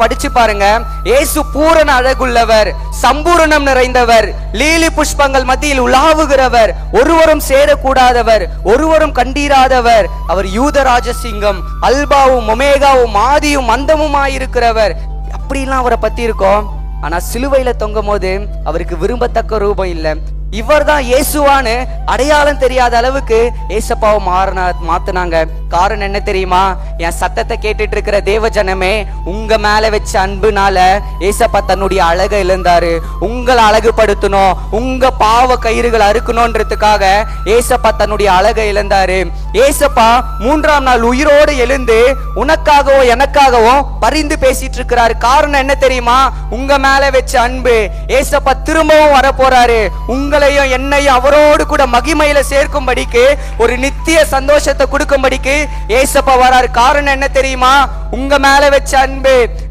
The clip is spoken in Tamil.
படிச்சு பாருங்க. இயேசு பூரண அழகுள்ளவர், சம்பூரணம் நிறைந்தவர், லீலி புஷ்பங்கள் மத்தியில் உலாவுகிறவர், ஒருவரும் சேரக்கூடாதவர், ஒருவரும் கண்டீராதவர். அவர் யூத ராஜசிங்கம், அல்பாவும் ஒமேகாவும் ஆதியும் அந்தமுமாயிருக்கிறவர். அப்படிலாம் அவரை பத்தி இருக்கோம். ஆனா சிலுவையில தொங்கும் போது அவருக்கு விரும்பத்தக்க ரூபம் இல்லை. இவர் தான் இயேசுவான்னு அடையாளம் தெரியாத அளவுக்கு ஏசப்பாவை மாத்தினாங்க. காரணம் என்ன தெரியுமா? என் சத்தத்தை கேட்டுட்டு இருக்கிற தேவ ஜனமே, உங்க மேல வச்ச அன்புனால ஏசப்பா தன்னுடைய அழகை இழந்தாரு. உங்களை அழகுபடுத்தணும், உங்க பாவ கயிறுகள் அறுக்கணும்ன்றதுக்காக ஏசப்பா தன்னுடைய அழகை இழந்தாரு. ஏசப்பா 3ஆம் நாள் உயிரோடு எழுந்து உனக்காகவும் எனக்காகவும் பரிந்து பேசிட்டு இருக்கிறாரு. காரணம் என்ன தெரியுமா? உங்க மேல வச்ச அன்பு. ஏசப்பா திரும்பவும் வர போறாரு. உங்களையும் என்னையும் அவரோடு கூட மகிமையில சேர்க்கும்படிக்கு, ஒரு நித்திய சந்தோஷத்தை கொடுக்கும்படிக்கு ஏசப்பா வராரு. காரணம் என்ன தெரியுமா? உங்க மேல வச்ச அன்பு.